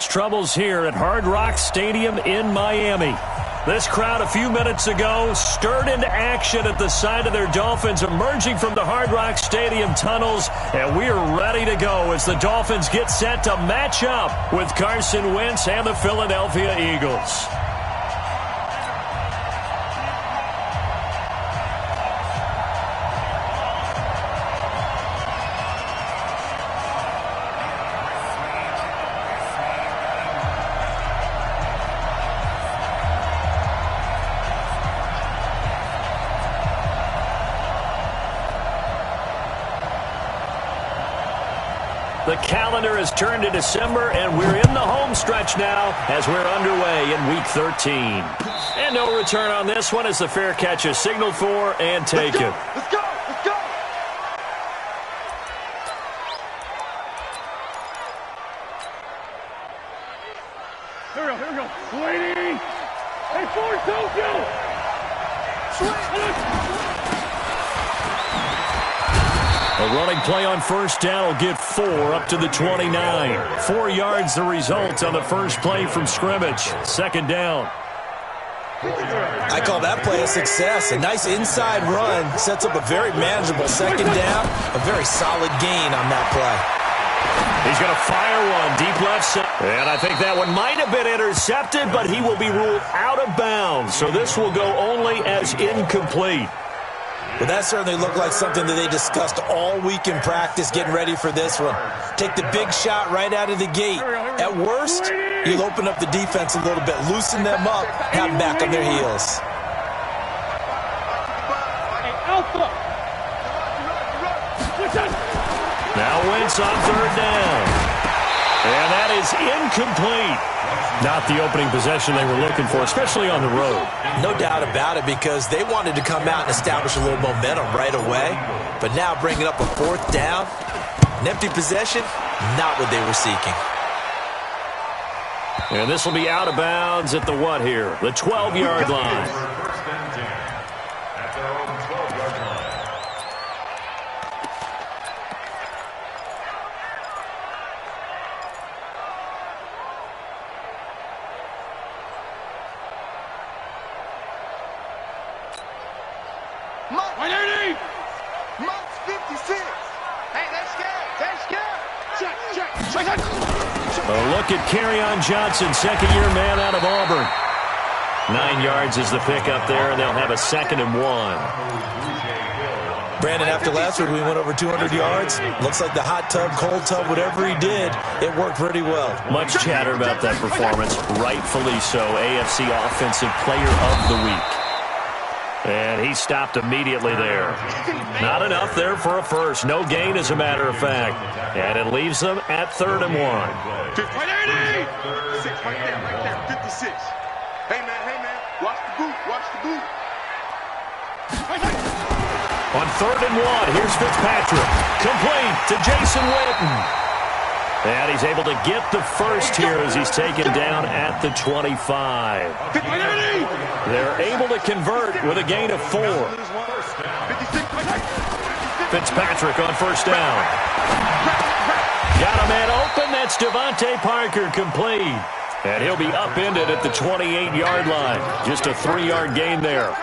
much troubles here at Hard Rock Stadium in Miami. This crowd a few minutes ago stirred into action at the side of their Dolphins emerging from the Hard Rock Stadium tunnels, and we are ready to go as the Dolphins get set to match up with Carson Wentz and the Philadelphia Eagles. The calendar has turned to December, and we're in the home stretch now as we're underway in Week 13. And no return on this one as the fair catch is signaled for and taken. Let's go! Let's go! Here we go! Waiting! Hey, force, don't go! A running play on first down will get 4 up to the 29. 4 yards the result on the first play from scrimmage. Second down. I call that play a success. A nice inside run sets up a very manageable second down. A very solid gain on that play. He's going to fire one deep left side. And I think that one might have been intercepted, but he will be ruled out of bounds. So this will go only as incomplete. Well, that certainly looked like something that they discussed all week in practice getting ready for this one. Take the big shot right out of the gate. At worst, you'll open up the defense a little bit, loosen them up, have them back on their heels. Now Wentz on third down. And that is incomplete. Not the opening possession they were looking for, especially on the road. No doubt about it, because they wanted to come out and establish a little momentum right away. But now bringing up a fourth down, an empty possession, not what they were seeking. And this will be out of bounds at the what here? The 12-yard line. Look at Kerryon Johnson, second-year man out of Auburn. 9 yards is the pickup there, and they'll have a 2nd and 1. Brandon, after last week, we went over 200 yards. Looks like the hot tub, cold tub, whatever he did, it worked pretty well. Much chatter about that performance, rightfully so. AFC Offensive Player of the Week. And he stopped immediately there. Not enough there for a first. No gain, as a matter of fact. And it leaves them at 3rd and 1. 6 right there, 56. Hey, man, watch the boot. On 3rd and 1, here's Fitzpatrick. Complete to Jason Witten. And he's able to get the first here as he's taken down at the 25. They're able to convert with a gain of 4. Fitzpatrick on first down. Got a man open. That's Devontae Parker, complete. And he'll be upended at the 28-yard line. Just a 3-yard gain there.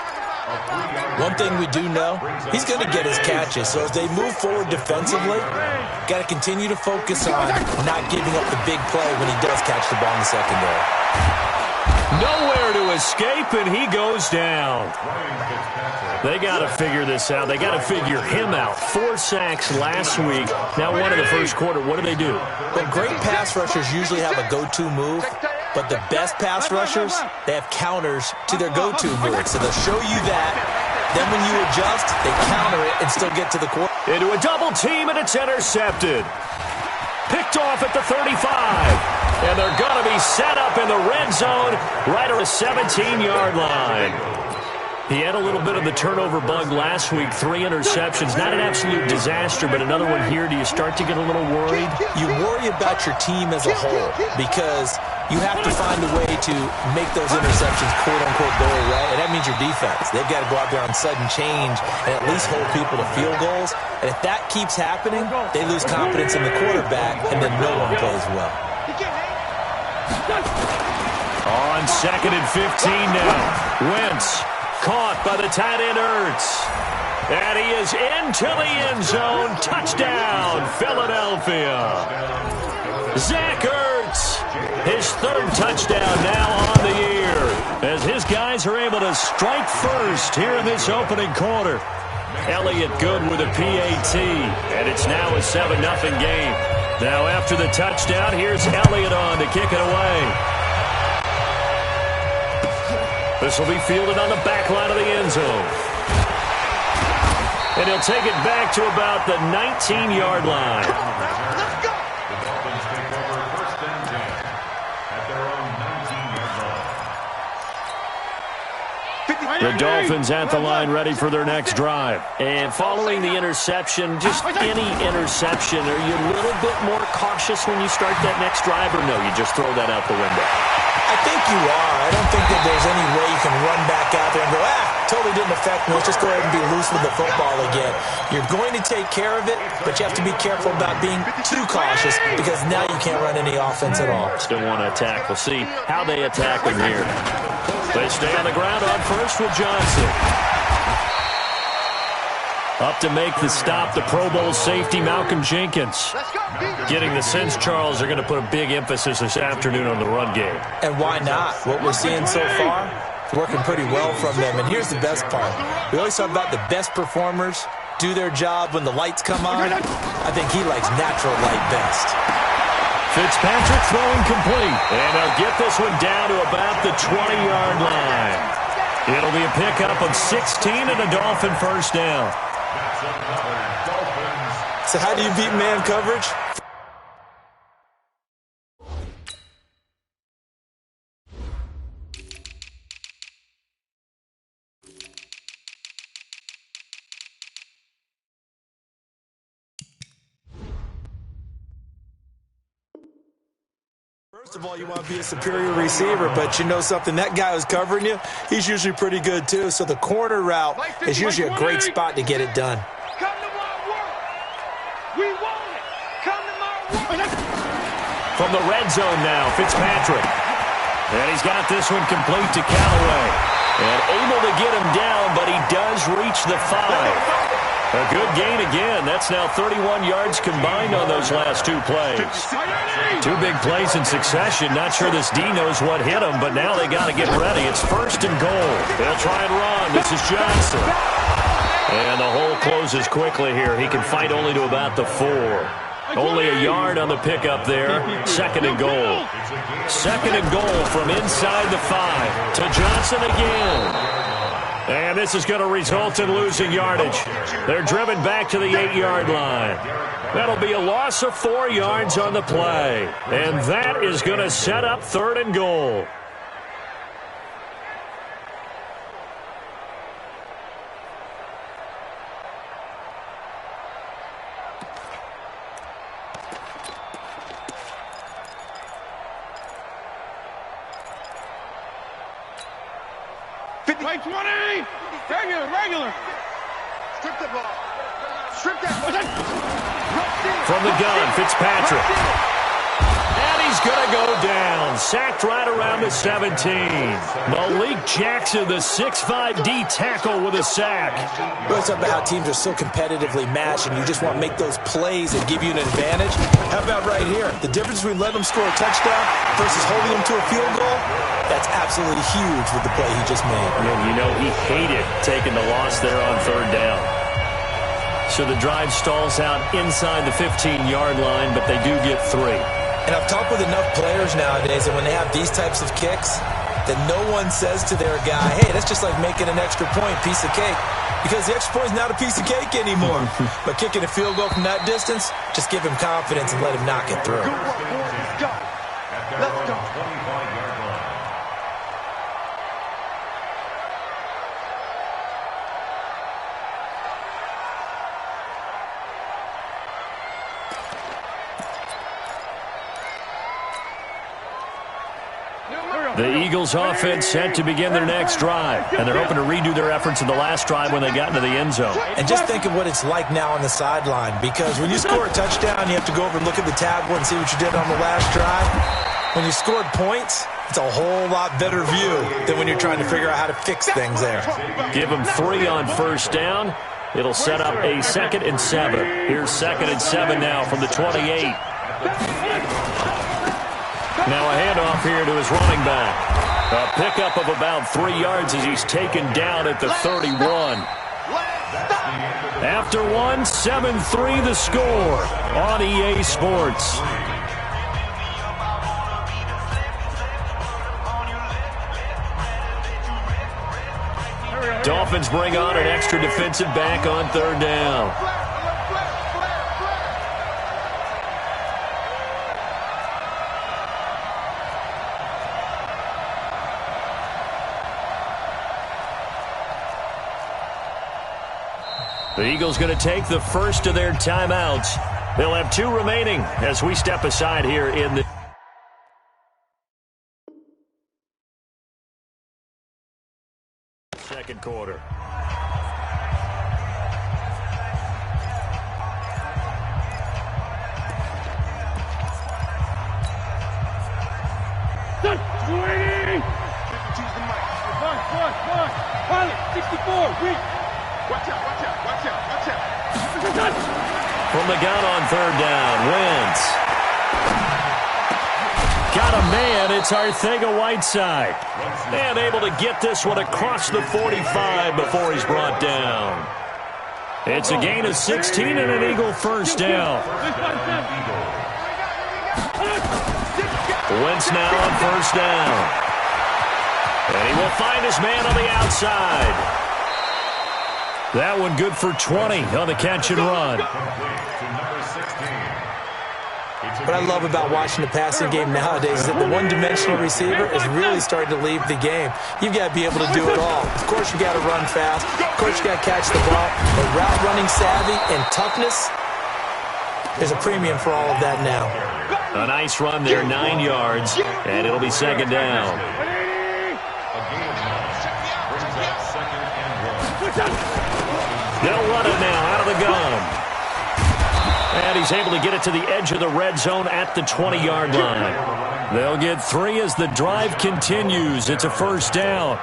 One thing we do know, he's going to get his catches. So as they move forward defensively, got to continue to focus on not giving up the big play when he does catch the ball in the secondary. Nowhere to escape, and he goes down. They got to figure this out. They got to figure him out. 4 sacks last week. Now one in the first quarter. What do? Well, great pass rushers usually have a go-to move. But the best pass rushers, they have counters to their go-to move. So they'll show you that. Then when you adjust, they counter it and still get to the quarter. Into a double team, and it's intercepted. Picked off at the 35. And they're going to be set up in the red zone right at the 17-yard line. He had a little bit of the turnover bug last week, 3 interceptions. Not an absolute disaster, but another one here. Do you start to get a little worried? You worry about your team as a whole because you have to find a way to make those interceptions, quote-unquote, go away, and that means your defense. They've got to go out there on sudden change and at least hold people to field goals. And if that keeps happening, they lose confidence in the quarterback, and then no one plays well. On 2nd and 15 now. Wentz caught by the tight end Ertz. And he is into the end zone. Touchdown, Philadelphia. Zach Ertz, his 3rd touchdown now on the year, as his guys are able to strike first here in this opening quarter. Elliott good with a PAT, and it's now a 7-0 game. Now after the touchdown, here's Elliott on to kick it away. This will be fielded on the back line of the end zone. And he'll take it back to about the 19-yard line. Let's go! The Dolphins take over 1st and 10 at their own 19-yard line. The Dolphins at the line ready for their next drive. And following the interception, just any interception, are you a little bit more cautious when you start that next drive, or no, you just throw that out the window? I think you are. I don't think that there's any way you can run back out there and go, totally didn't affect me. Let's just go ahead and be loose with the football again. You're going to take care of it, but you have to be careful about being too cautious because now you can't run any offense at all. Still want to attack. We'll see how they attack him here. They stay on the ground on first with Johnson. Up to make the stop, the Pro Bowl safety, Malcolm Jenkins. Getting the sense, Charles, they're going to put a big emphasis this afternoon on the run game. And why not? What we're seeing so far, working pretty well from them. And here's the best part. We always talk about the best performers do their job when the lights come on. I think he likes natural light best. Fitzpatrick throwing complete. And they'll get this one down to about the 20-yard line. It'll be a pickup of 16 and a Dolphin first down. So how do you beat man coverage? First of all, you want to be a superior receiver, but you know something, that guy who's covering you, he's usually pretty good too. So the corner route is usually a great spot to get it done. Come to my work. We want it. Come to my work. From the red zone now, Fitzpatrick. And he's got this one complete to Callaway. And able to get him down, but he does reach the 5. A good gain again. That's now 31 yards combined on those last 2 plays. 2 big plays in succession. Not sure this D knows what hit him, but now they got to get ready. It's 1st and goal. They'll try and run. This is Johnson. And the hole closes quickly here. He can fight only to about the 4. Only a yard on the pickup there. 2nd and goal. 2nd and goal from inside the 5 to Johnson again. And this is going to result in losing yardage. They're driven back to the 8-yard line. That'll be a loss of 4 yards on the play. And that is going to set up 3rd and goal. Play 20! Regular! Strip the ball. Strip that. From the gun, Fitzpatrick. And he's going to go down. Sacked right around the 17. Malik Jackson, the 6'5" D tackle with a sack. We're talking about how teams are so competitively matched, and you just want to make those plays that give you an advantage. How about right here? The difference between letting them score a touchdown versus holding them to a field goal, that's absolutely huge with the play he just made. And you know he hated taking the loss there on 3rd down. So the drive stalls out inside the 15-yard line, but they do get 3. And I've talked with enough players nowadays that when they have these types of kicks, that no one says to their guy, hey, that's just like making an extra point, piece of cake. Because the extra point is not a piece of cake anymore. But kicking a field goal from that distance, just give him confidence and let him knock it through. Good work, boys. Let's go. Let's go. 25-yard line. The Eagles offense set to begin their next drive. And they're hoping to redo their efforts in the last drive when they got into the end zone. And just think of what it's like now on the sideline. Because when you score a touchdown, you have to go over and look at the tablet and see what you did on the last drive. When you scored points, it's a whole lot better view than when you're trying to figure out how to fix things there. Give them 3 on first down. It'll set up a 2nd and 7. Here's 2nd and 7 now from the 28. Now a handoff here to his running back. A pickup of about 3 yards as he's taken down at the 31. After one, 7-3 the score on EA Sports. Dolphins bring on an extra defensive back on 3rd down. The Eagles going to take the first of their timeouts. They'll have 2 remaining as we step aside here in the second quarter. Waiting! Choose the mic. Come Pilot, 64, weak. Watch out, watch out, watch out, watch out. From the gun on 3rd down, Wentz. Got a man, it's Arcega-Whiteside. And able to get this one across the 45 before he's brought down. It's a gain of 16 and an Eagle first down. Wentz now on 1st down. And he will find his man on the outside. That one good for 20 on the catch and run. What I love about watching the passing game nowadays is that the one-dimensional receiver is really starting to leave the game. You've got to be able to do it all. Of course, you got to run fast. Of course, you got to catch the ball. But route running savvy and toughness, there's a premium for all of that now. A nice run there, 9 yards, and it'll be 2nd down. They'll run it now out of the gun. And he's able to get it to the edge of the red zone at the 20-yard line. They'll get 3 as the drive continues. It's a first down.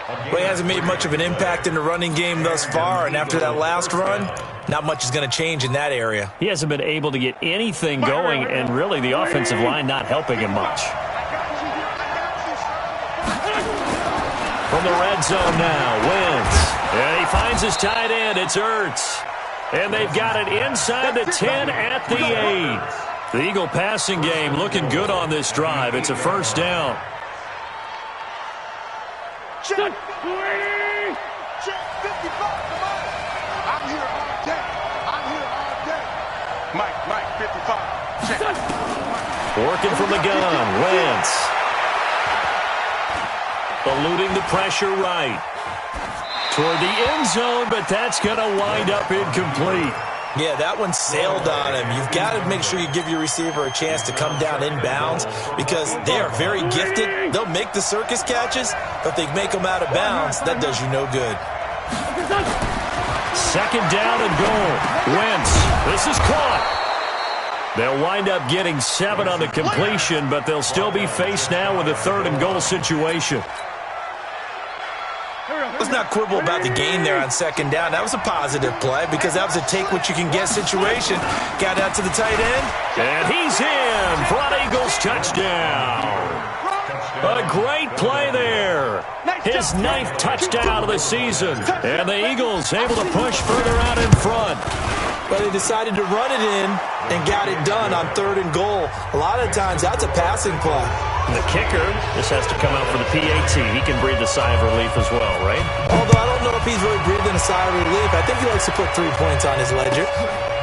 Well, he hasn't made much of an impact in the running game thus far, and after that last run, not much is going to change in that area. He hasn't been able to get anything going, and really the offensive line not helping him much. From the red zone now, Wentz. And he finds his tight end. It's Ertz. And they've got it inside the 10 at the 8. The Eagle passing game looking good on this drive. It's a first down. Check. Waiting. Check 55. I'm here all day. I'm here all day. Mike, 55. Check. Working from the gun. Wentz. Eluding the pressure right. Toward the end zone, but that's going to wind up incomplete. Yeah, that one sailed on him. You've got to make sure you give your receiver a chance to come down inbounds because they are very gifted. They'll make the circus catches, but if they make them out of bounds, that does you no good. 2nd down and goal. Wentz, this is caught. They'll wind up getting 7 on the completion, but they'll still be faced now with a 3rd and goal situation. Let's not quibble about the gain there on 2nd down. That was a positive play because that was a take-what-you-can-get situation. Got out to the tight end. And he's in for an Eagles touchdown. A great play there. His 9th touchdown of the season. And the Eagles able to push further out in front. But they decided to run it in and got it done on 3rd and goal. A lot of times, that's a passing play. And the kicker, this has to come out for the PAT. He can breathe a sigh of relief as well, right? Although I don't know if he's really breathing a sigh of relief. I think he likes to put 3 points on his ledger.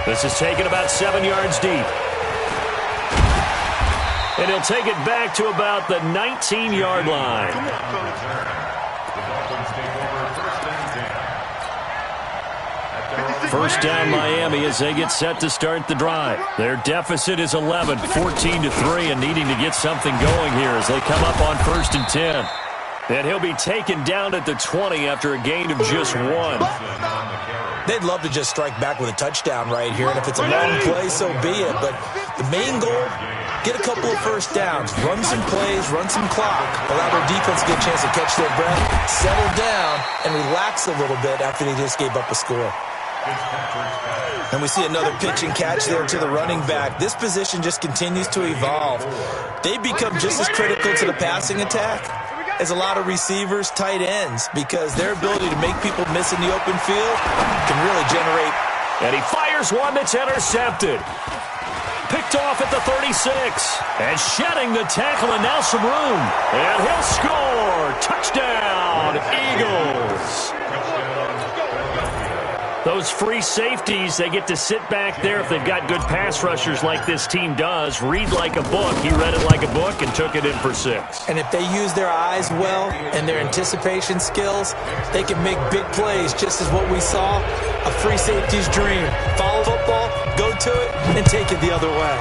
This is taken about 7 yards deep. And he'll take it back to about the 19-yard line. First down Miami as they get set to start the drive. Their deficit is 11, 14-3, and needing to get something going here as they come up on 1st and 10. And he'll be taken down at the 20 after a gain of just 1. They'd love to just strike back with a touchdown right here, and if it's a long play, so be it. But the main goal, Get a couple of first downs, run some plays, run some clock, allow their defense to get a chance to catch their breath, settle down, and relax a little bit after they just gave up a score. And we see another pitch and catch there to the running back. This position just continues to evolve. They become just as critical to the passing attack as a lot of receivers, tight ends, because their ability to make people miss in the open field can really generate. And he fires one that's intercepted. Picked off at the 36. And shedding the tackle, and now some room. And he'll score. Touchdown, Eagles. Those free safeties, they get to sit back there if they've got good pass rushers like this team does. Read like a book. He read it like a book and took it in for 6. And if they use their eyes well and their anticipation skills, they can make big plays, just as what we saw, a free safety's dream. Follow football, go to it, and take it the other way.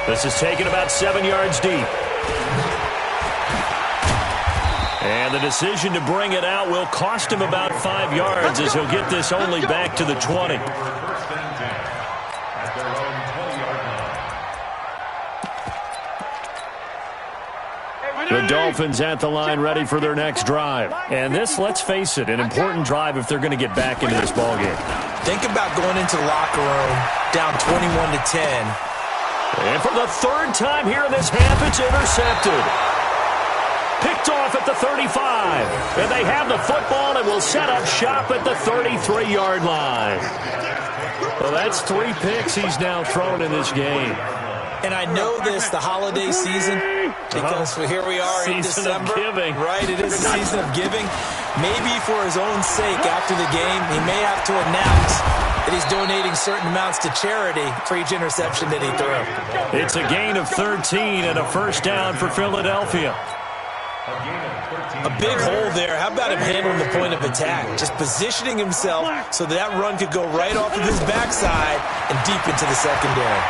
This is taken about 7 yards deep. And the decision to bring it out will cost him about 5 yards as he'll get this only back to the 20. The Dolphins at the line ready for their next drive. And this, let's face it, an important drive if they're going to get back into this ballgame. Think about going into the locker room down 21-10. And for the 3rd time here in this half, it's intercepted. Picked off at the 35. And they have the football and will set up shop at the 33-yard line. Well, that's 3 picks he's now thrown in this game. And I know this, the holiday season, because here we are in December. Season of giving. Right, it is a season of giving. Maybe for his own sake after the game, he may have to announce that he's donating certain amounts to charity for each interception that he threw. It's a gain of 13 and a first down for Philadelphia. A big hole there. How about him handling the point of attack? Just positioning himself so that run could go right off of his backside and deep into the secondary.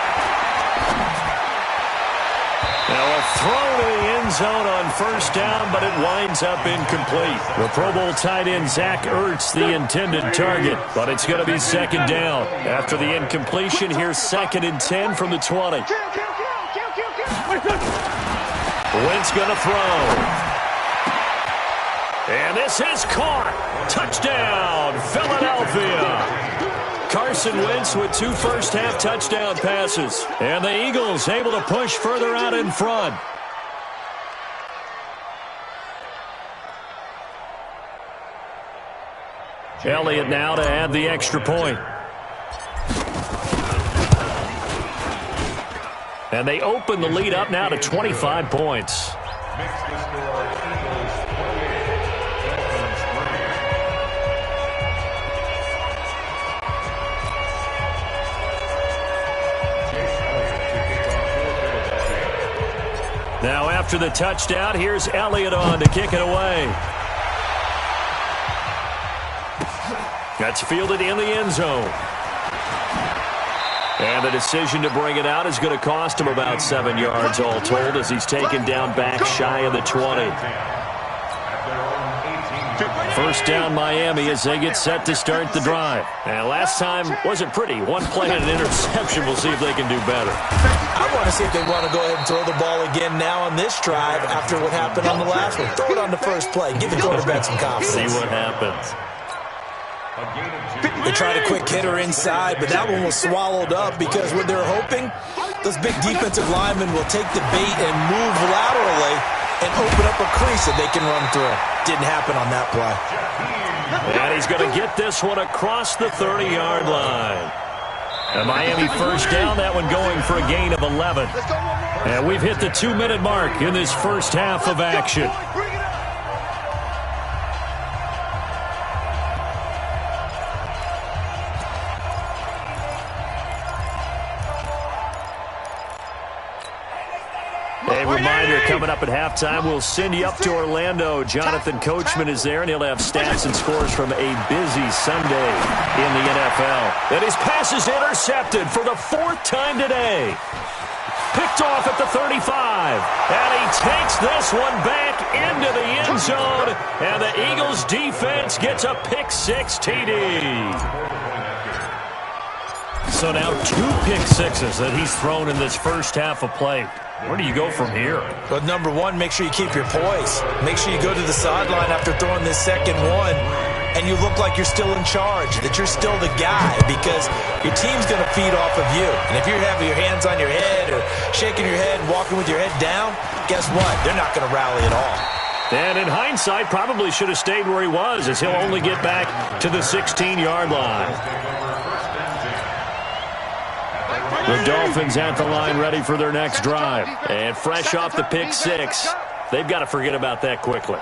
Now a throw to the end zone on first down, but it winds up incomplete. The Pro Bowl tight end Zach Ertz, the intended target, but it's going to be second down. After the incompletion, here's 2nd and 10 from the 20. Wentz going to throw. And this is caught. Touchdown, Philadelphia. Carson Wentz with 2 first-half touchdown passes. And the Eagles able to push further out in front. Elliott now to add the extra point. And they open the lead up now to 25 points. Now after the touchdown, here's Elliott on to kick it away. That's fielded in the end zone. And the decision to bring it out is going to cost him about 7 yards all told as he's taken down back shy of the 20. First down Miami as they get set to start the drive. And last time wasn't pretty. 1 play and an interception. We'll see if they can do better. I want to see if they want to go ahead and throw the ball again now on this drive after what happened on the last one. Throw it on the first play. Give the quarterback some confidence. See what happens. They tried a quick hitter inside, but that one was swallowed up because what they're hoping, those big defensive linemen will take the bait and move laterally and open up a crease that they can run through. Didn't happen on that play. And he's going to get this one across the 30-yard line. A Miami first down, that one going for a gain of 11. And we've hit the 2-minute mark in this first half of action. A reminder, coming up at halftime, we'll send you up to Orlando. Jonathan Coachman is there, and he'll have stats and scores from a busy Sunday in the NFL. And his pass is intercepted for the 4th time today. Picked off at the 35. And he takes this one back into the end zone. And the Eagles defense gets a pick 6 TD. So now 2 pick sixes that he's thrown in this first half of play. Where do you go from here? But number one, make sure you keep your poise. Make sure you go to the sideline after throwing this second one, and you look like you're still in charge, that you're still the guy, because your team's going to feed off of you. And if you're having your hands on your head or shaking your head and walking with your head down, guess what? They're not going to rally at all. And in hindsight, probably should have stayed where he was, as he'll only get back to the 16-yard line. The Dolphins at the line, ready for their next drive. And fresh off the pick six, they've got to forget about that quickly.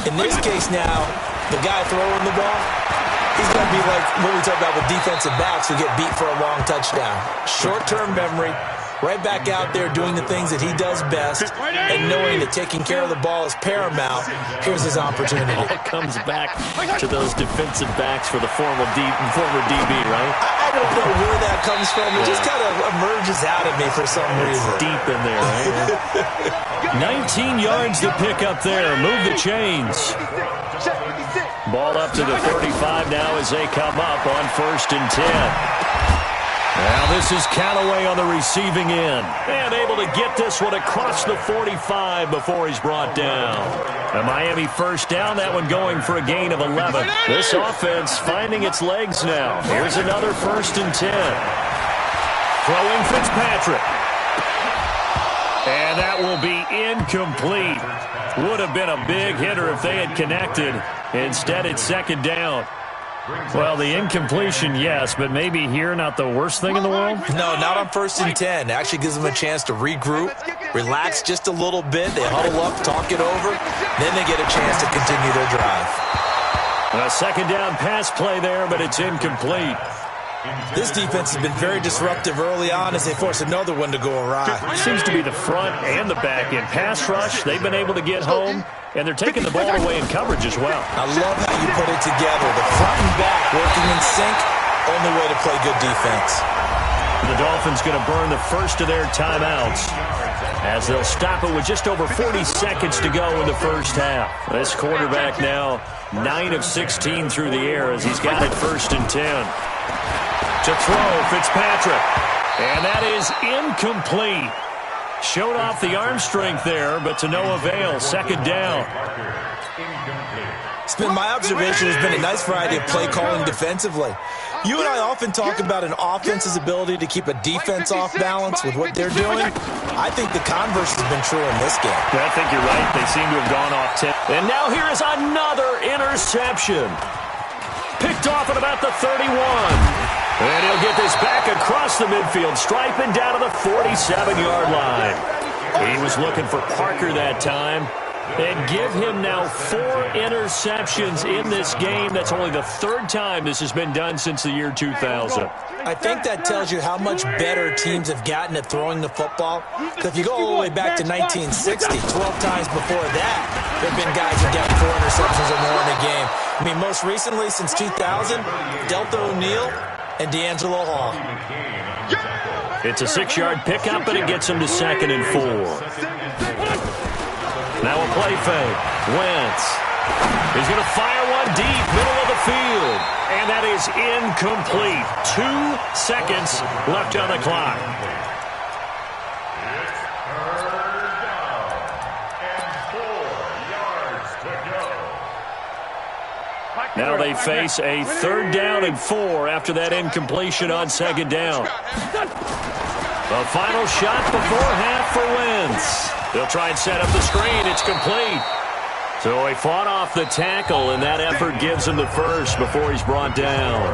In this case now, the guy throwing the ball, he's going to be like what we talk about with defensive backs who get beat for a long touchdown. Short-term memory, right back out there doing the things that he does best, and knowing that taking care of the ball is paramount. Here's his opportunity. It comes back to those defensive backs for the former DB, right? I don't know where that comes from. It just kind of emerges out of me for some reason. Deep in there, right? 19 yards to pick up there. Move the chains. Ball up to the 35 now as they come up on 1st and 10. Now this is Callaway on the receiving end. And able to get this one across the 45 before he's brought down. A Miami first down, that one going for a gain of 11. This offense finding its legs now. Here's another 1st and 10. Throwing Fitzpatrick. And that will be incomplete. Would have been a big hitter if they had connected. Instead, it's 2nd down. Well, the incompletion, yes, but maybe here not the worst thing in the world? No, not on 1st and 10. It actually gives them a chance to regroup, relax just a little bit. They huddle up, talk it over. Then they get a chance to continue their drive. A 2nd down pass play there, but it's incomplete. This defense has been very disruptive early on as they force another one to go awry. Seems to be the front and the back end. Pass rush, they've been able to get home, and they're taking the ball away in coverage as well. I love how you put it together. The front and back working in sync, only way to play good defense. The Dolphins going to burn the first of their timeouts as they'll stop it with just over 40 seconds to go in the first half. This quarterback now 9 of 16 through the air as he's got it 1st and 10. To throw, Fitzpatrick. And that is incomplete. Showed off the arm strength there, but to no avail. 2nd down. It's been my observation. There's been a nice variety of play calling defensively. You and I often talk about an offense's ability to keep a defense off balance with what they're doing. I think the converse has been true in this game. I think you're right. They seem to have gone off 10. And now here is another interception. Picked off at about the 31. And he'll get this back across the midfield stripe and down to the 47-yard line. He was looking for Parker that time. And give him now 4 interceptions in this game. That's only the 3rd time this has been done since the year 2000. I think that tells you how much better teams have gotten at throwing the football. Because if you go all the way back to 1960, 12 times before that, there have been guys who got 4 interceptions or more in a game. I mean, most recently, since 2000, Delta O'Neal and D'Angelo Hall. It's a 6-yard pickup, and it gets him to 2nd and 4. Now a play fake. Wentz. He's going to fire one deep, middle of the field. And that is incomplete. 2 seconds left on the clock. Now they face a 3rd down and 4 after that incompletion on 2nd down. The final shot before half for Wentz. They'll try and set up the screen. It's complete. So he fought off the tackle, and that effort gives him the first before he's brought down.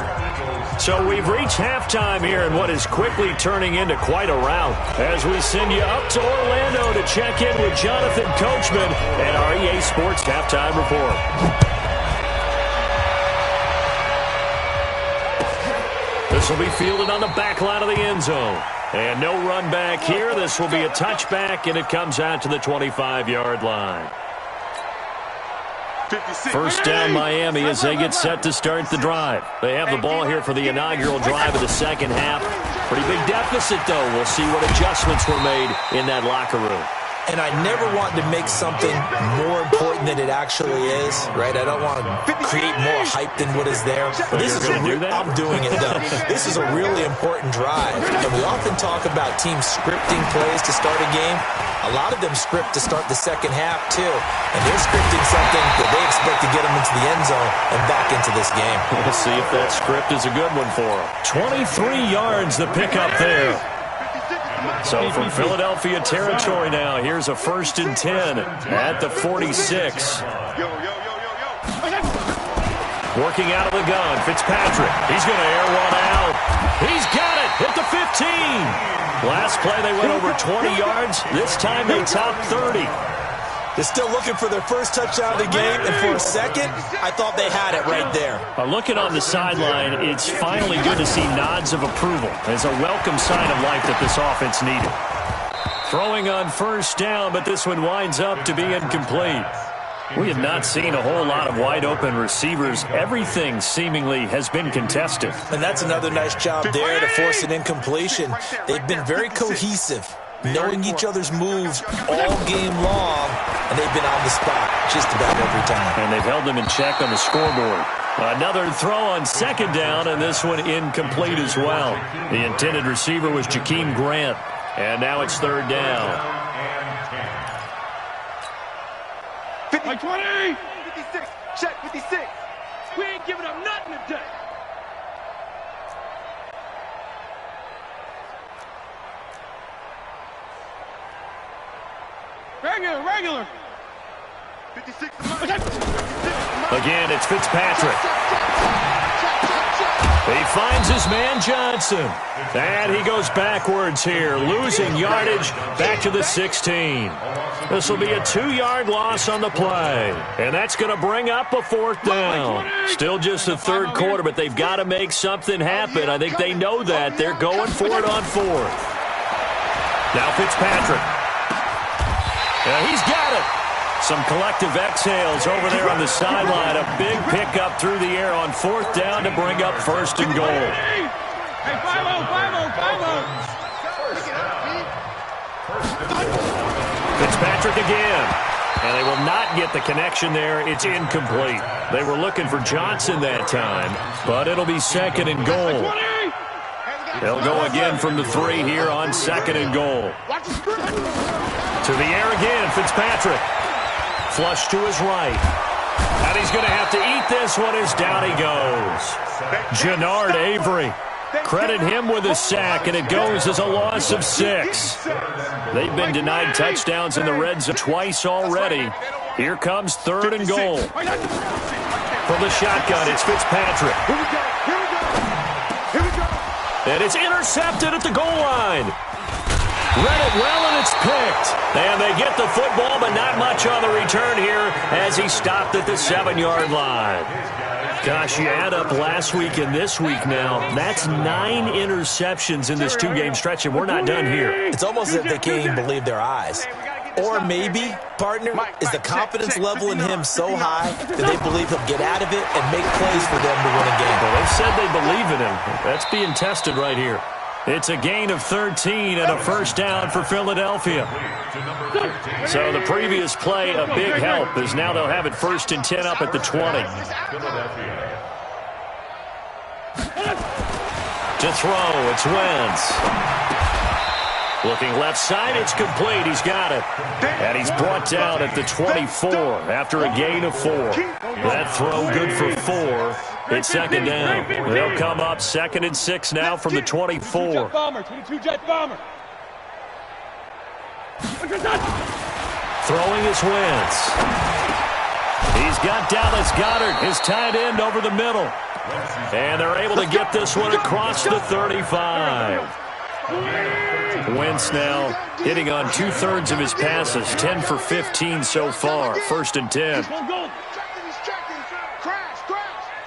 So we've reached halftime here in what is quickly turning into quite a rout as we send you up to Orlando to check in with Jonathan Coachman and our EA Sports Halftime Report. This will be fielded on the back line of the end zone. And no run back here. This will be a touchback, and it comes out to the 25-yard line. 1st down Miami as they get set to start the drive. They have the ball here for the inaugural drive of the 2nd half. Pretty big deficit, though. We'll see what adjustments were made in that locker room. And I never want to make something more important than it actually is, right? I don't want to create more hype than what is there. But this is I'm doing it, though. This is a really important drive. And we often talk about teams scripting plays to start a game. A lot of them script to start the second half, too. And they're scripting something that they expect to get them into the end zone and back into this game. We'll see if that script is a good one for them. 23 yards the pickup there. So from Philadelphia territory now, here's a 1st and 10 at the 46. Working out of the gun, Fitzpatrick. He's going to air one out. He's got it at the 15. Last play, they went over 20 yards. This time they topped 30. They're still looking for their first touchdown of the game, and for a second, I thought they had it right there. Looking on the sideline, it's finally good to see nods of approval as a welcome sign of life that this offense needed. Throwing on 1st down, but this one winds up to be incomplete. We have not seen a whole lot of wide-open receivers. Everything seemingly has been contested. And that's another nice job there to force an incompletion. They've been very cohesive, knowing each other's moves all game long, and they've been on the spot just about every time. And they've held them in check on the scoreboard. Another throw on 2nd down, and this one incomplete as well. The intended receiver was Jakeem Grant, and now it's 3rd down. 50, 20! 56, check, 56. We ain't giving up nothing today. Regular. 56 Again, it's Fitzpatrick. He finds his man Johnson. And he goes backwards here, losing yardage back to the 16. This will be a 2-yard loss on the play. And that's going to bring up a 4th down. Still just the 3rd quarter, but they've got to make something happen. I think they know that. They're going for it on 4th. Now Fitzpatrick. He's got it. Some collective exhales over there on the sideline. A big pickup through the air on 4th down to bring up 1st and goal. Hey, 5-0. Fitzpatrick again. And they will not get the connection there. It's incomplete. They were looking for Johnson that time, but it'll be 2nd and goal. They'll go again from the 3 here on 2nd and goal. To the air again, Fitzpatrick. Flush to his right. And he's going to have to eat this one as down he goes. Jannard Avery. Credit him with a sack, and it goes as a loss of 6. They've been denied touchdowns in the red zone twice already. Here comes 3rd and goal. From the shotgun, it's Fitzpatrick. Here we go. And it's intercepted at the goal line. Read it well, and it's picked. And they get the football, but not much on the return here as he stopped at the 7-yard line. Gosh, you add up last week and this week now. That's 9 interceptions in this 2-game stretch, and we're not done here. It's almost as if they can't even believe their eyes. Or maybe, partner, is the confidence level in him so high that they believe he'll get out of it and make plays for them to win a game. Well, they've said they believe in him. That's being tested right here. It's a gain of 13 and a 1st down for Philadelphia. So the previous play, a big help, as now they'll have it 1st and 10 up at the 20. To throw, it's Wentz. Looking left side, it's complete. He's got it. And he's brought down at the 24 after a gain of 4. That throw good for 4. It's 2nd down. They'll come up 2nd and 6 now from the 24. 22-jet bomber. Throwing is Wentz. He's got Dallas Goedert, his tight end, over the middle. And they're able to get this one across the 35. Wentz now hitting on 2/3 of his passes, 10 for 15 so far. 1st and 10.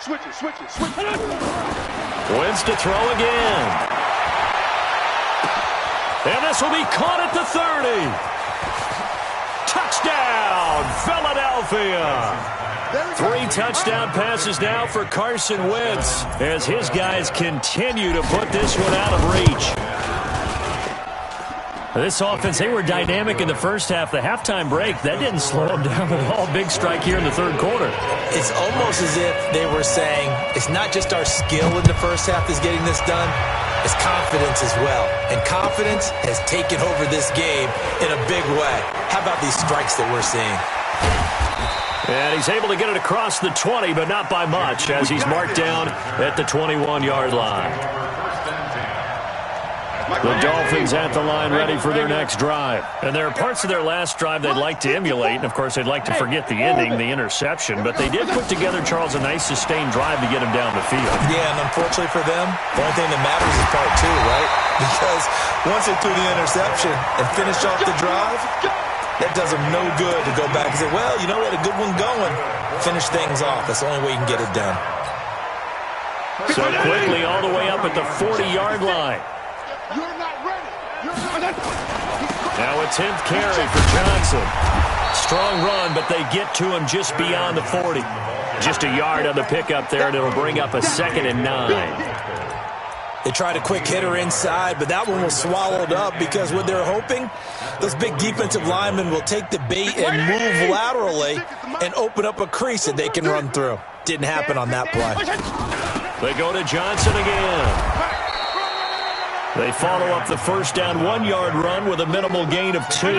Switch it. Wentz to throw again. And this will be caught at the 30. Touchdown, Philadelphia. 3 touchdown passes now for Carson Wentz as his guys continue to put this one out of reach. This offense, they were dynamic in the first half. The halftime break, that didn't slow them down at all. Big strike here in the third quarter. It's almost as if they were saying, it's not just our skill in the first half that's getting this done, it's confidence as well. And confidence has taken over this game in a big way. How about these strikes that we're seeing? And he's able to get it across the 20, but not by much, as he's marked down at the 21-yard line. The Dolphins at the line ready for their next drive. And there are parts of their last drive they'd like to emulate. And, of course, they'd like to forget the ending, the interception. But they did put together, Charles, a nice sustained drive to get him down the field. Yeah, and unfortunately for them, the only thing that matters is part two, right? Because once they threw the interception and finished off the drive, that does them no good to go back and say, well, you know, we had a good one going. Finish things off. That's the only way you can get it done. So quickly all the way up at the 40-yard line. You're not ready. You're not. Now a 10th carry for Johnson. Strong run, but they get to him just beyond the 40. Just a yard on the pickup there, and it'll bring up a 2nd and 9. They tried a quick hitter inside, but that one was swallowed up because what they're hoping, those big defensive linemen will take the bait and move laterally and open up a crease that they can run through. Didn't happen on that play. They go to Johnson again. They follow up the first down 1-yard run with a minimal gain of 2. On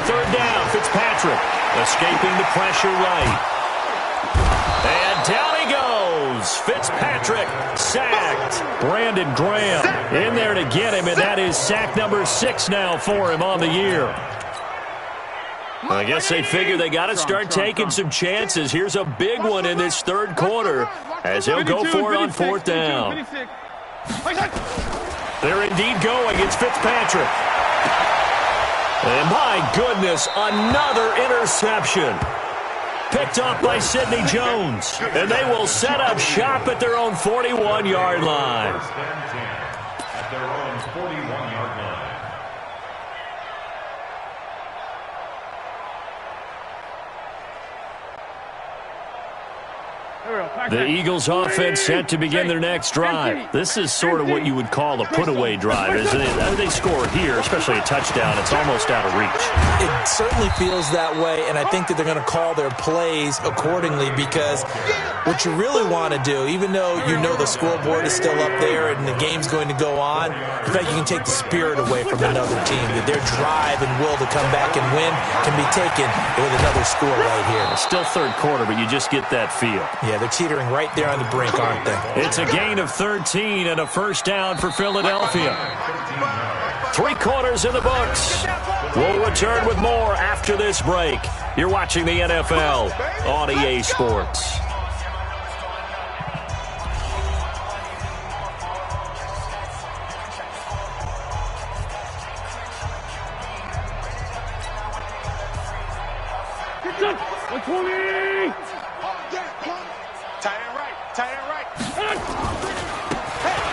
3rd down, Fitzpatrick escaping the pressure right. And down he goes. Fitzpatrick sacked. Brandon Graham in there to get him, and that is sack number 6 now for him on the year. I guess they figure they got to start taking some chances. Here's a big one in this third quarter as he'll go for it on 4th down. They're indeed going. It's Fitzpatrick. And my goodness, another interception. Picked off by Sidney Jones. And they will set up shop at their own 41-yard line. At their own 41-yard line. The Eagles offense set to begin their next drive. This is sort of what you would call a put-away drive, isn't it? They score here, especially a touchdown. It's almost out of reach. It certainly feels that way, and I think that they're going to call their plays accordingly because what you really want to do, even though you know the scoreboard is still up there and the game's going to go on, in fact, you can take the spirit away from another team, that their drive and will to come back and win can be taken with another score right here. Still third quarter, but you just get that feel. Yeah, they're teetering right there on the brink, aren't they? It's a gain of 13 and a first down for Philadelphia. 3 quarters in the books. We'll return with more after this break. You're watching the NFL on EA Sports.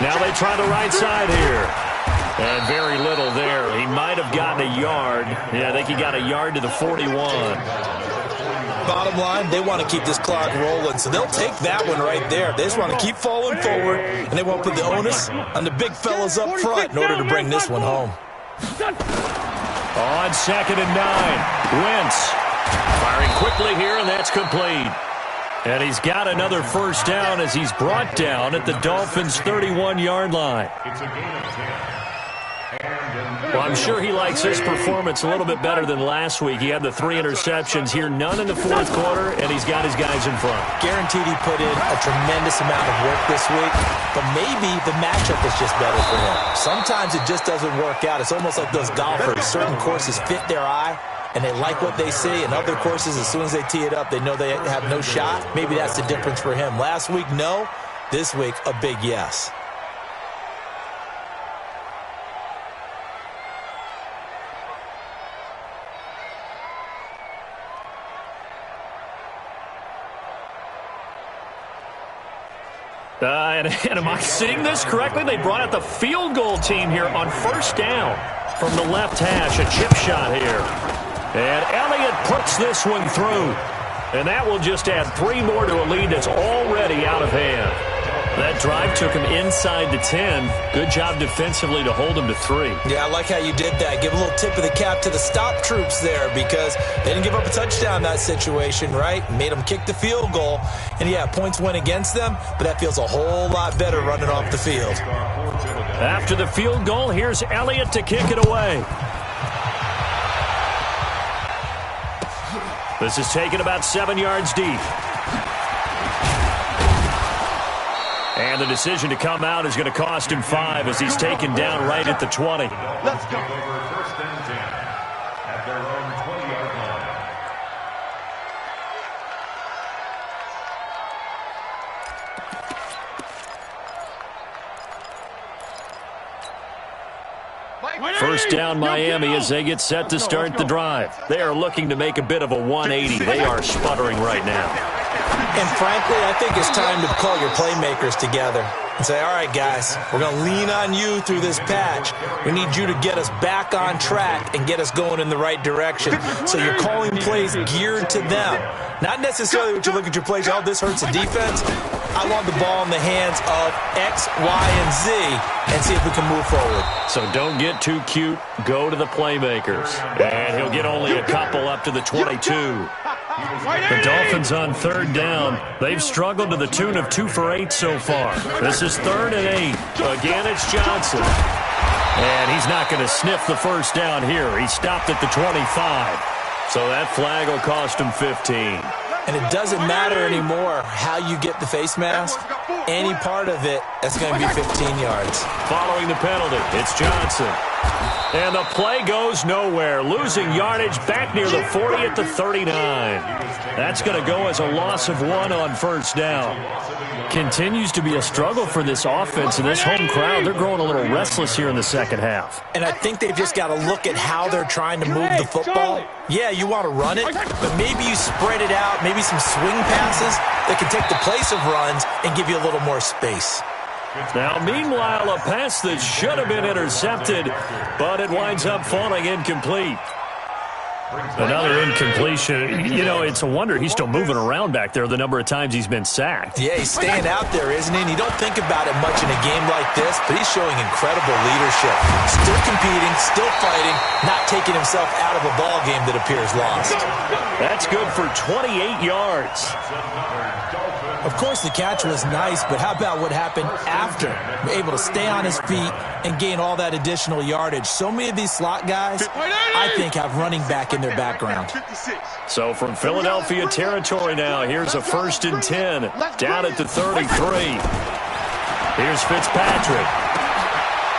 Now they try the right side here. And very little there. He might have gotten a yard. Yeah, I think he got a yard to the 41. Bottom line, they want to keep this clock rolling, so they'll take that one right there. They just want to keep falling forward, and they won't put the onus on the big fellas up front in order to bring this one home. On 2nd and 9, Wentz firing quickly here, and that's complete. And he's got another first down as he's brought down at the Dolphins' 31-yard line. Well, I'm sure he likes his performance a little bit better than last week. He had the 3 interceptions here, none in the fourth quarter, and he's got his guys in front. Guaranteed he put in a tremendous amount of work this week, but maybe the matchup is just better for him. Sometimes it just doesn't work out. It's almost like those golfers. Certain courses fit their eye, and they like what they see, and other courses, as soon as they tee it up, they know they have no shot. Maybe that's the difference for him. Last week, no. This week, a big yes. And am I seeing this correctly? They brought out the field goal team here on first down from the left hash. A chip shot here. And Elliott puts this one through. And that will just add 3 more to a lead that's already out of hand. That drive took him inside the 10. Good job defensively to hold him to 3. Yeah, I like how you did that. Give a little tip of the cap to the stop troops there because they didn't give up a touchdown in that situation, right? Made them kick the field goal. And, yeah, points went against them, but that feels a whole lot better running off the field. After the field goal, here's Elliott to kick it away. This is taken about 7 yards deep. And the decision to come out is going to cost him 5 as he's taken down right at the 20. Let's go. First and 10 at their own 20-yard line. First down Miami as they get set to start the drive. They are looking to make a bit of a 180. They are sputtering right now. And frankly, I think it's time to call your playmakers together and say, all right, guys, we're going to lean on you through this patch. We need you to get us back on track and get us going in the right direction. So you're calling plays geared to them. Not necessarily what you look at your plays, oh, this hurts the defense. I want the ball in the hands of X, Y, and Z and see if we can move forward. So don't get too cute. Go to the playmakers. And he'll get only a couple up to the 22. The Dolphins on third down. They've struggled to the tune of 2 for 8 so far. This is 3rd and 8. Again, it's Johnson. And he's not going to sniff the first down here. He stopped at the 25. So that flag will cost him 15. And it doesn't matter anymore how you get the face mask. Any part of it, that's going to be 15 yards. Following the penalty, it's Johnson. And the play goes nowhere. Losing yardage back near the 40 at the 39. That's going to go as a loss of 1 on first down. Continues to be a struggle for this offense and this home crowd. They're growing a little restless here in the second half. And I think they've just got to look at how they're trying to move the football. Yeah, you want to run it, but maybe you spread it out, maybe some swing passes that can take the place of runs and give you a little more space. Now, meanwhile, a pass that should have been intercepted, but it winds up falling incomplete. Another incompletion. You know, it's a wonder he's still moving around back there the number of times he's been sacked. Yeah, he's staying out there, isn't he? And you don't think about it much in a game like this, but he's showing incredible leadership. Still competing, still fighting, not taking himself out of a ball game that appears lost. That's good for 28 yards. Of course, the catch was nice, but how about what happened after? Able to stay on his feet and gain all that additional yardage. So many of these slot guys, I think, have running back in their background. So from Philadelphia territory now, here's a 1st and 10 down at the 33. Here's Fitzpatrick.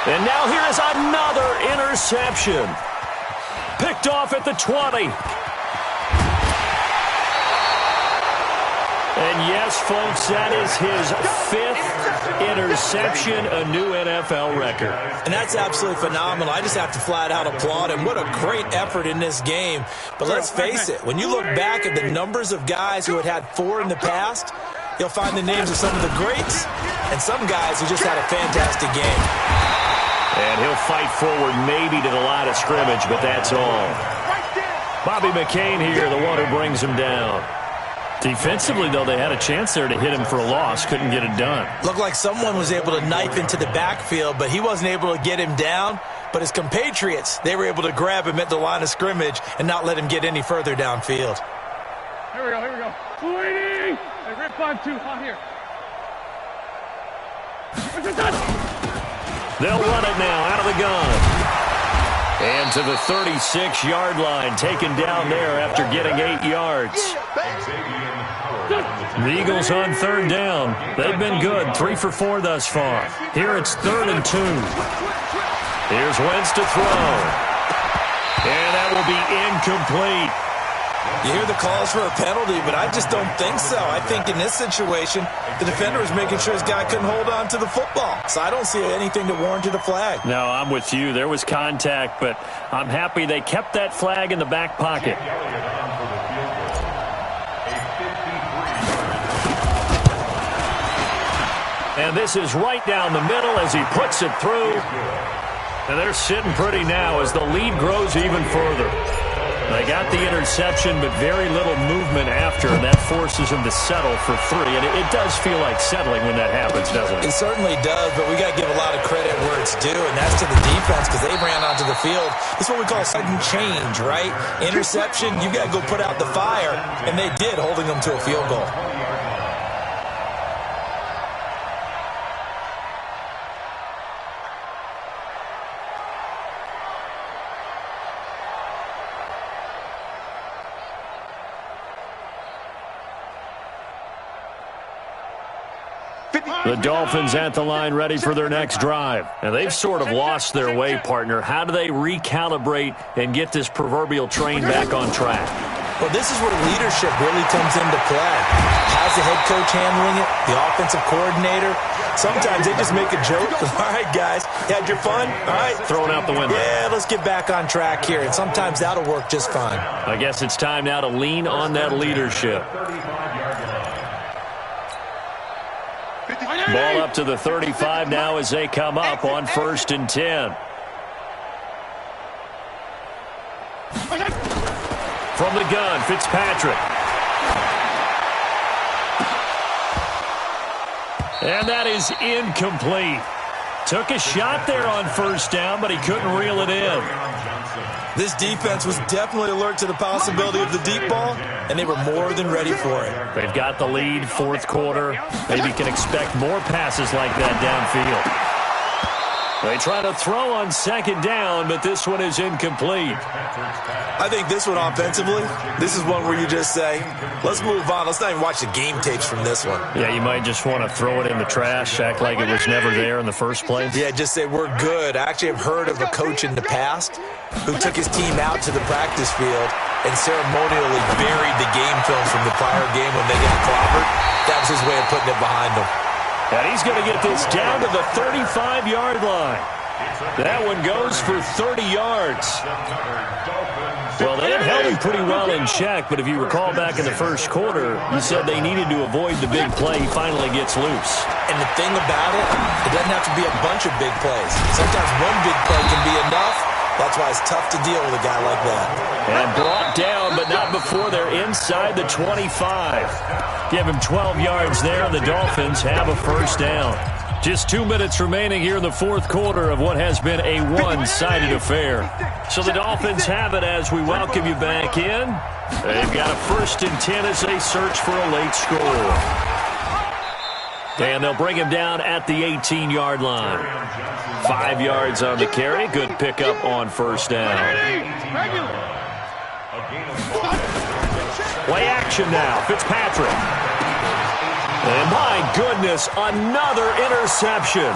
And now here is another interception. Picked off at the 20. And yes, folks, that is his 5th interception, a new NFL record. And that's absolutely phenomenal. I just have to flat out applaud him. What a great effort in this game. But let's face it, when you look back at the numbers of guys who had 4 in the past, you'll find the names of some of the greats and some guys who just had a fantastic game. And he'll fight forward maybe to the line of scrimmage, but that's all. Bobby McCain here, the one who brings him down. Defensively, though, they had a chance there to hit him for a loss. Couldn't get it done. Looked like someone was able to knife into the backfield, but he wasn't able to get him down. But his compatriots, they were able to grab him at the line of scrimmage and not let him get any further downfield. Here we go, here we go. 280! Hey, rip 5-2, on here. They'll run it now out of the gun. And to the 36-yard line, taken down there after getting 8 yards. The Eagles on third down. They've been good, 3 for 4 thus far. Here it's 3rd and 2. Here's Wentz to throw. And that will be incomplete. You hear the calls for a penalty, but I just don't think so. I think in this situation, the defender was making sure his guy couldn't hold on to the football. So I don't see anything to warrant a flag. No, I'm with you. There was contact, but I'm happy they kept that flag in the back pocket. And this is right down the middle as he puts it through. And they're sitting pretty now as the lead grows even further. They got the interception, but very little movement after, and that forces them to settle for 3. And it does feel like settling when that happens, doesn't it? It certainly does, but we got to give a lot of credit where it's due, and that's to the defense because they ran onto the field. It's what we call sudden change, right? Interception, you got to go put out the fire, and they did, holding them to a field goal. The Dolphins at the line ready for their next drive. And they've sort of lost their way, partner. How do they recalibrate and get this proverbial train back on track? Well, this is where leadership really comes into play. How's the head coach handling it? The offensive coordinator? Sometimes they just make a joke. All right, guys, you had your fun? All right. Thrown out the window. Yeah, let's get back on track here. And sometimes that'll work just fine. I guess it's time now to lean on that leadership. Ball up to the 35 now as they come up on 1st and 10. From the gun, Fitzpatrick. And that is incomplete. Took a shot there on 1st down, but he couldn't reel it in. This defense was definitely alert to the possibility of the deep ball, and they were more than ready for it. They've got the lead, 4th quarter. Maybe can expect more passes like that downfield. They try to throw on 2nd down, but this one is incomplete. I think this one offensively, this is one where you just say, let's move on. Let's not even watch the game tapes from this one. Yeah, you might just want to throw it in the trash, act like it was never there in the first place. Yeah, just say we're good. I actually have heard of a coach in the past who took his team out to the practice field and ceremonially buried the game films from the prior game when they got clobbered. That was his way of putting it behind them. And he's going to get this down to the 35-yard line. That one goes for 30 yards. Well, they had held him pretty well in check, but if you recall back in the first quarter, you said they needed to avoid the big play. He finally gets loose. And the thing about it, it doesn't have to be a bunch of big plays. Sometimes one big play can be enough. That's why it's tough to deal with a guy like that. And brought down, but not before they're inside the 25. Give him 12 yards there, and the Dolphins have a 1st down. Just 2 minutes remaining here in the 4th quarter of what has been a one-sided affair. So the Dolphins have it as we welcome you back in. They've got a 1st and 10 as they search for a late score. And they'll bring him down at the 18-yard line. 5 yards on the carry. Good pickup on 1st down. Play action now. Fitzpatrick. And my goodness, another interception.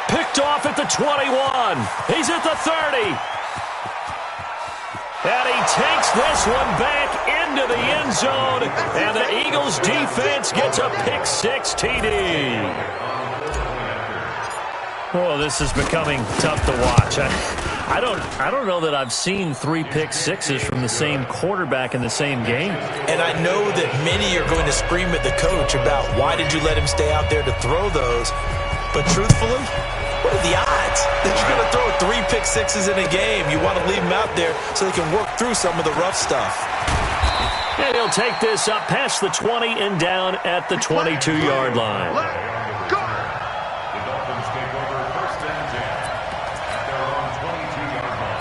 Picked off at the 21. He's at the 30. And he takes this one back into the end zone. And the Eagles defense gets a pick-6 TD. Oh, this is becoming tough to watch. I don't know that I've seen 3 pick-6s from the same quarterback in the same game. And I know that many are going to scream at the coach about why did you let him stay out there to throw those. But truthfully, what are the odds that you're going to throw 3 pick-6s in a game? You want to leave him out there so they can work through some of the rough stuff. And he'll take this up past the 20 and down at the 22-yard line.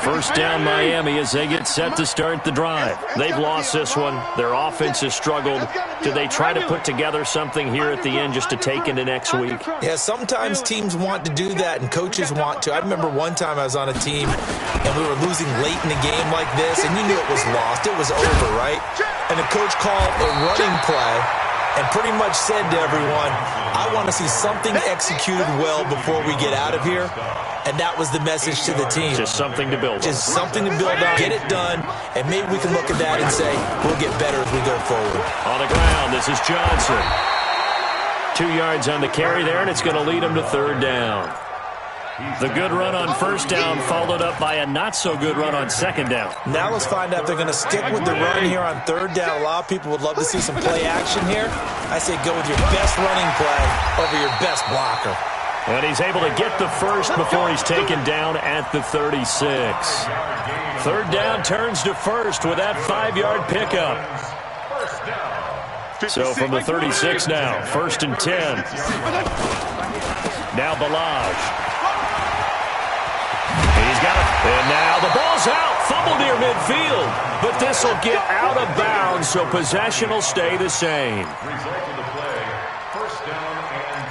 First down Miami as they get set to start the drive. They've lost this one. Their offense has struggled. Do they try to put together something here at the end just to take into next week? Yeah, sometimes teams want to do that and coaches want to. I remember one time I was on a team and we were losing late in a game like this and you knew it was lost. It was over, right? And the coach called a running play and pretty much said to everyone, I want to see something executed well before we get out of here. And that was the message to the team. Just something to build on. Just something to build on. Get it done, and maybe we can look at that and say, we'll get better as we go forward. On the ground, this is Johnson. 2 yards on the carry there, and it's going to lead him to 3rd down. The good run on 1st down followed up by a not-so-good run on 2nd down. Now let's find out if they're going to stick with the run here on 3rd down. A lot of people would love to see some play action here. I say go with your best running play over your best blocker. And he's able to get the first before he's taken down at the 36. Third down turns to first with that 5-yard pickup. So from the 36 now, 1st and 10. Now Balaj. He's got it. And now the ball's out. Fumble near midfield. But this will get out of bounds, so possession will stay the same. Result of the play, 1st down and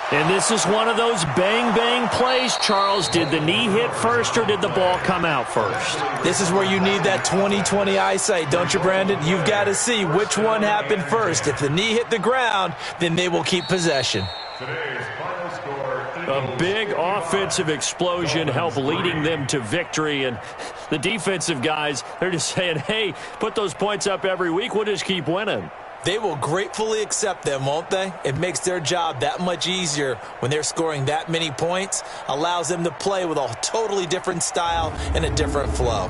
10. And this is one of those bang-bang plays, Charles. Did the knee hit first or did the ball come out first? This is where you need that 20/20 eyesight, don't you, Brandon? You've got to see which one happened first. If the knee hit the ground, then they will keep possession. Today's final score. A big offensive explosion helped leading them to victory. And the defensive guys, they're just saying, hey, put those points up every week. We'll just keep winning. They will gratefully accept them, won't they? It makes their job that much easier when they're scoring that many points. Allows them to play with a totally different style and a different flow.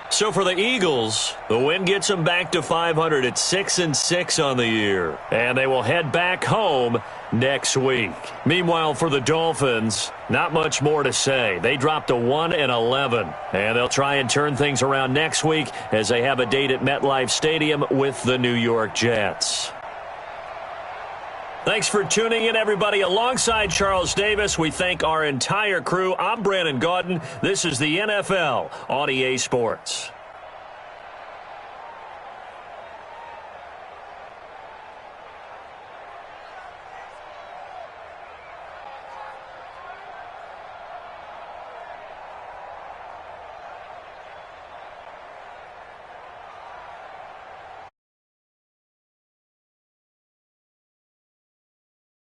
So for the Eagles, the win gets them back to 500 at 6-6 on the year. And they will head back home next week. Meanwhile, for the Dolphins, not much more to say. They dropped to 1-11. And they'll try and turn things around next week as they have a date at MetLife Stadium with the New York Jets. Thanks for tuning in, everybody. Alongside Charles Davis, we thank our entire crew. I'm Brandon Gaudin. This is the NFL on EA Sports.